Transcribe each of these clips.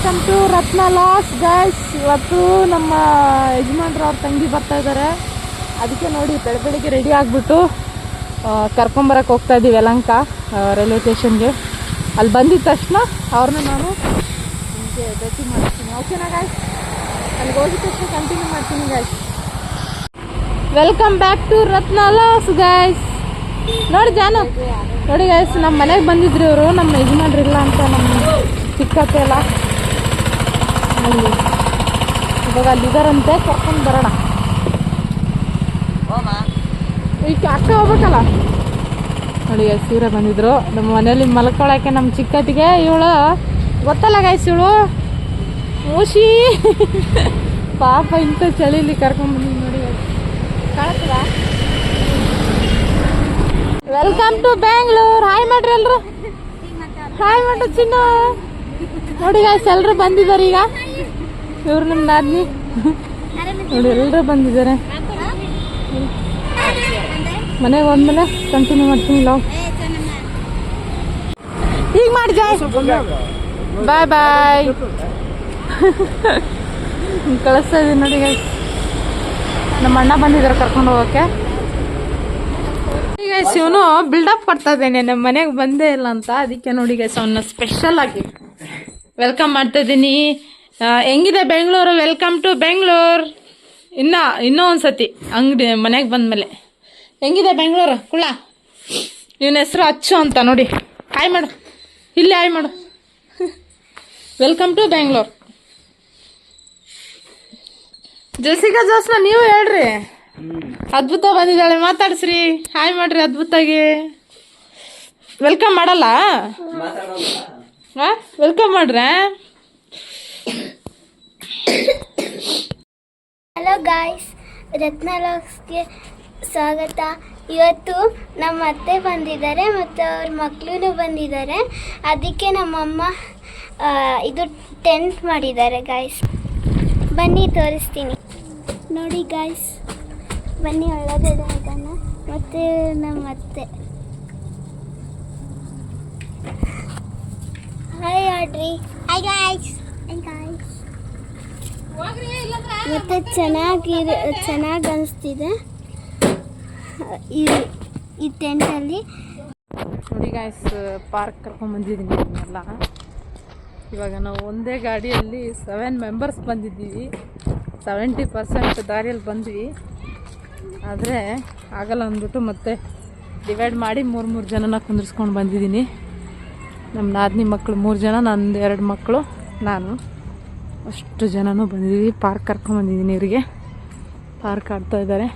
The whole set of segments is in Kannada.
ವೆಲ್ಕಮ್ ಟು ರತ್ನ ಲಾಸ್ ಗೈಸ್. ಇವತ್ತು ನಮ್ಮ ಯಜಮಾನ್ರು ಅವ್ರ ತಂಗಿ ಬರ್ತಾ ಇದ್ದಾರೆ. ಅದಕ್ಕೆ ನೋಡಿ ಬೆಳಗ್ಗೆ ರೆಡಿ ಆಗಿಬಿಟ್ಟು ಕರ್ಕೊಂಬರಕ್ಕೆ ಹೋಗ್ತಾ ಇದ್ದೀವಿ ಯಲಹಂಕ ರೈಲ್ವೆ ಸ್ಟೇಷನ್ಗೆ. ಅಲ್ಲಿ ಬಂದಿದ್ದ ತಕ್ಷಣ ಅವ್ರನ್ನ ನಾನು ನಿಮಗೆ ಭೇಟಿ ಮಾಡ್ತೀನಿ. ಓಕೆನಾ ಗಾಯ್ಸ್? ಅಲ್ಲಿಗೆ ಹೋಗಿದ ತಕ್ಷಣ ಕಂಟಿನ್ಯೂ ಮಾಡ್ತೀನಿ guys. Welcome back to Ratna ಲಾಸ್ ಗೈಸ್. ನೋಡಿ ಜಾನು, ನೋಡಿ ಗೈಸ್, ನಮ್ಮ ಮನೆಗೆ ಬಂದಿದ್ರು ಇವರು. ನಮ್ಮ ಯಜಮಾನ್ರು ಇಲ್ಲ ಅಂತ ನಮ್ಮ ಸಿಕ್ಕತ್ತೆ ಎಲ್ಲ ಅಲ್ಲಿ ಇವಾಗ ಅಲ್ಲಿದ್ದಾರಂತೆ. ಕರ್ಕೊಂಡು ಬರೋಣ. ಈಗ ಅಕ್ಕ ಹೋಗ್ಬೇಕಲ್ಲ. ನೋಡಿ ಗೈಸ್, ಇವರೇ ಬಂದಿದ್ರು ನಮ್ಮ ಮನೇಲಿ ಮಲ್ಕೊಳಕ್ಕೆ. ನಮ್ಮ ಚಿಕ್ಕತ್ತಿಗೆ ಇವಳು ಗೊತ್ತಲ್ಲ ಗೈಸ್, ಇವಳು ಮೂಷಿ ಪಾಪ ಇಂಥ ಚಳಿಲಿ ಕರ್ಕೊಂಡು ಬಂದಿದ್ದು ನೋಡಿ ಗೈಸ್. ಕಾಣತ್ತದ? Welcome to Bangalore. ಹಾಯ್ ಮಾಡ್ರಿ ಎಲ್ರು, ಹಾಯ್ ಮಾಡ್ರಿ ಚಿನ್ನ. ನೋಡಿ ಗೈಸ್, ಎಲ್ಲರೂ ಬಂದಿದ್ದಾರೆ ಈಗ. ಇವ್ರು ನಮ್ಮ ನಾದ್ನಿ ನೋಡಿ, ಎಲ್ಲರೂ ಬಂದಿದ್ದಾರೆ. ಮನೆಗೆ ಹೋದ್ಮೇಲೆ ಕಂಟಿನ್ಯೂ ಮಾಡ್ತೀನಿ ಲಾಗ್. ಈಗ ಮಾಡಿ ಜಾಯ್. ಬಾಯ್ ಬಾಯ್. ಕಳಿಸ್ತಾ ಇದೀನಿ ನೋಡಿ ಗೈಸ್. ನಮ್ಮ ಅಣ್ಣ ಬಂದಿದ್ದಾರೆ ಕರ್ಕೊಂಡು ಹೋಗೋಕ್ಕೆ. ಗೈಸ್, ಇವನು ಬಿಲ್ಡಪ್ ಕೊಡ್ತಾ ಇದ್ದೇನೆ ನಮ್ಮ ಮನೆಗೆ ಬಂದೇ ಇಲ್ಲ ಅಂತ. ಅದಕ್ಕೆ ನೋಡಿ ಗೈಸ್, ಅವನ್ನ ಸ್ಪೆಷಲ್ ಆಗಿ ವೆಲ್ಕಮ್ ಮಾಡ್ತಾ ಇದ್ದೀನಿ. ಹೆಂಗಿದೆ ಬೆಂಗಳೂರು? Welcome to Bengaluru. ಇನ್ನೂ ಒಂದ್ಸತಿ ಅಂಗಡಿ ಮನೆಗೆ ಬಂದಮೇಲೆ ಹೆಂಗಿದೆ ಬೆಂಗಳೂರು ಕುಳ್ಳ? ಇವನ ಹೆಸರು ಅಚ್ಚು ಅಂತ. ನೋಡಿ, ಹಾಯ್ ಮಾಡು, ಇಲ್ಲಿ ಹಾಯ್ ಮಾಡು. Welcome to Bengaluru. ಜಸಿಕಾ ಜೋಸ್ನ ನೀವು ಹೇಳ್ರಿ. ಅದ್ಭುತ ಬಂದಿದ್ದಾಳೆ, ಮಾತಾಡ್ಸ್ರಿ, ಹಾಯ್ ಮಾಡ್ರಿ ಅದ್ಭುತಾಗಿ. ವೆಲ್ಕಮ್ ಮಾಡಲ್ಲ? ವೆಲ್ಕಮ್ ಮಾಡ್ರೆ. ಹಲೋ ಗಾಯ್ಸ್, ರತ್ನ ಲಾಗ್ಸ್ಗೆ ಸ್ವಾಗತ. ಇವತ್ತು ನಮ್ಮ ಅತ್ತೆ ಬಂದಿದ್ದಾರೆ ಮತ್ತು ಅವ್ರ ಮಕ್ಕಳು ಬಂದಿದ್ದಾರೆ. ಅದಕ್ಕೆ ನಮ್ಮಮ್ಮ ಇದು ಟೆಂಟ್ ಮಾಡಿದ್ದಾರೆ ಗಾಯ್ಸ್. ಬನ್ನಿ ತೋರಿಸ್ತೀನಿ. ನೋಡಿ ಗಾಯ್ಸ್, ಬನ್ನಿ ಒಳಗಡೆ ಹೋಗೋಣ. ಮತ್ತು ನಮ್ಮ ಅತ್ತೆ ಹಾಯ್ ಆಡ್ರಿ. Hi guys. Hi guys. ಮತ್ತು ಚೆನ್ನಾಗಿ ಅನಿಸ್ತಿದೆ ಈ ಟೆಂಟಲ್ಲಿ. ನೋಡಿ ಗಾಯ್ಸ್, ಪಾರ್ಕ್ ಕರ್ಕೊಂಡು ಬಂದಿದ್ದೀನಿ ಎಲ್ಲ. ಇವಾಗ ನಾವು ಒಂದೇ ಗಾಡಿಯಲ್ಲಿ 7 ಮೆಂಬರ್ಸ್ ಬಂದಿದ್ದೀವಿ. 70% ದಾರಿಯಲ್ಲಿ ಬಂದ್ವಿ. ಆದರೆ ಆಗಲ್ಲ ಅಂದ್ಬಿಟ್ಟು ಮತ್ತೆ ಡಿವೈಡ್ ಮಾಡಿ 3 ಜನನ ಕುಂದಿರ್ಸ್ಕೊಂಡು ಬಂದಿದ್ದೀನಿ. ನಮ್ಮ ನಾದಿನಿ ಮಕ್ಕಳು 3 ಜನ, ನಂದು 2 ಮಕ್ಕಳು, ನಾನು, ಅಷ್ಟು ಜನನೂ ಬಂದಿದ್ದೀವಿ. ಪಾರ್ಕ್ ಕರ್ಕೊಂಡ್ಬಂದಿದ್ದೀನಿ. ಇವರಿಗೆ ಪಾರ್ಕ್ ಆಡ್ತಾ ಇದ್ದಾರೆ,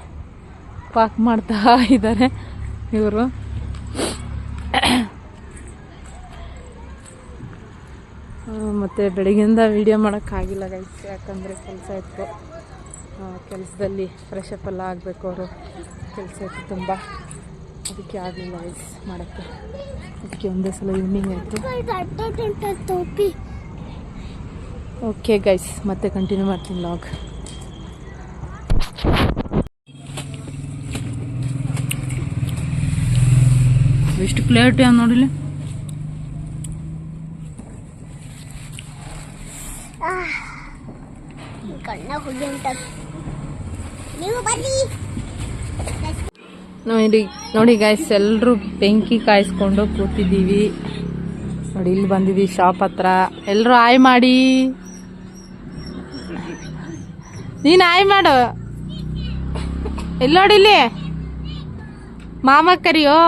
ಪಾರ್ಕ್ ಮಾಡ್ತಾ ಇದ್ದಾರೆ ಇವರು. ಮತ್ತು ಬೆಳಗ್ಗೆಯಿಂದ ವೀಡಿಯೋ ಮಾಡೋಕ್ಕಾಗಿಲ್ಲ ಗೈಸ್, ಯಾಕಂದರೆ ಕೆಲಸ ಇತ್ತು. ಕೆಲಸದಲ್ಲಿ ಫ್ರೆಶ್ ಅಪ್ ಎಲ್ಲ ಆಗಬೇಕು, ಅವರು ಕೆಲಸ ಇತ್ತು ತುಂಬ. ಅದಕ್ಕೆ ಆಗಲಿಲ್ಲ ಗೈಸ್ ಮಾಡೋಕ್ಕೆ. ಅದಕ್ಕೆ ಒಂದೇ ಸಲ ಈವ್ನಿಂಗ್ ಆಯಿತು. ಓಕೆ ಗೈಸ್, ಮತ್ತೆ ಕಂಟಿನ್ಯೂ ಮಾಡ್ತೀನಿ ಲಾಗ್. ಎಷ್ಟು ಕ್ಲಿಯರಿಟಿ ಅನ್ನ ನೋಡಿಲಿ. ನೋಡಿ ಗೈಸ್, ಎಲ್ಲರೂ ಬೆಂಕಿ ಕಾಯಿಸ್ಕೊಂಡು ಕೂತಿದ್ದೀವಿ. ನೋಡಿ, ಇಲ್ಲಿ ಬಂದಿದ್ದೀವಿ ಶಾಪ್ ಹತ್ರ. ಎಲ್ಲರೂ ಆಯ್ ಮಾಡಿ. ನೀನು ಆಯ್ ಮಾಡು. ಇಲ್ಲಿ ನೋಡಿ, ಇಲ್ಲಿ ಮಾಮ ಕರಿಯೋ.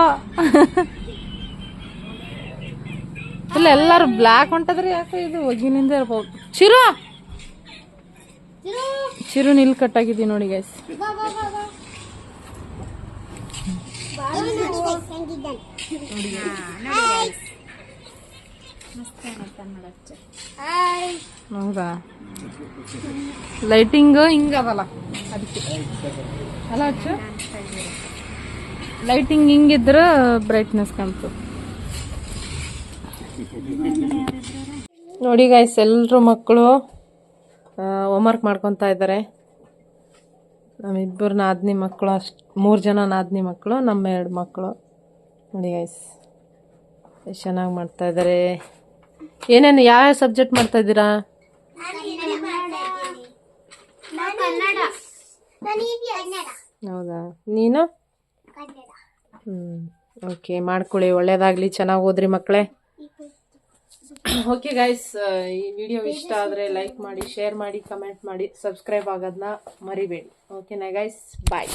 ಇಲ್ಲ, ಎಲ್ಲರೂ ಬ್ಲ್ಯಾಕ್ ಹೊಂಟದ್ರಿ. ಯಾಕೆ ಇದು ಒಗ್ಗಿನಿಂದ ಇರ್ಬೋದು. ಚಿರು ನಿಲ್ ಕಟ್ಟಾಗಿದ್ದೀವಿ ನೋಡಿ ಗೈಸ್. ಹೌದಾ? ಲೈಟಿಂಗ್ ಹಿಂಗದಲ್ಲ ಅದಕ್ಕೆ ಅಲ್ಲ ಅಚ್ಚು. ಲೈಟಿಂಗ್ ಹಿಂಗಿದ್ರೆ ಬ್ರೈಟ್ನೆಸ್ ಕಾಣ್ತು. ನೋಡಿ ಗೈಸ್, ಎಲ್ಲರೂ ಮಕ್ಕಳು ಹೋಮ್ವರ್ಕ್ ಮಾಡ್ಕೊತಾ ಇದ್ದಾರೆ. ನಮ್ಮಿಬ್ಬರು ನಾದಿನಿ ಮಕ್ಕಳು, 3 ಜನ ನಾದಿನಿ ಮಕ್ಕಳು, ನಮ್ಮ 2 ಮಕ್ಕಳು. ನೋಡಿ ಗೈಸ್, ಎಷ್ಟು ಚೆನ್ನಾಗಿ ಮಾಡ್ತಾ ಇದ್ದಾರೆ. ಏನೇನು ಯಾವ ಸಬ್ಜೆಕ್ಟ್ ಮಾಡ್ತಾ ಇದ್ದೀರಾ? ಹೌದಾ, ನೀನು? ಓಕೆ, ಮಾಡ್ಕೊಳ್ಳಿ, ಒಳ್ಳೇದಾಗಲಿ, ಚೆನ್ನಾಗಿ ಓದ್ರಿ ಮಕ್ಕಳೇ. ಓಕೆ ಗೈಸ್, ಈ ವಿಡಿಯೋ ಇಷ್ಟ ಆದರೆ ಲೈಕ್ ಮಾಡಿ, ಶೇರ್ ಮಾಡಿ, ಕಮೆಂಟ್ ಮಾಡಿ, ಸಬ್ಸ್ಕ್ರೈಬ್ ಆಗೋದನ್ನ ಮರಿಬೇಡಿ. ಓಕೆನಾ ಗೈಸ್, ಬಾಯ್.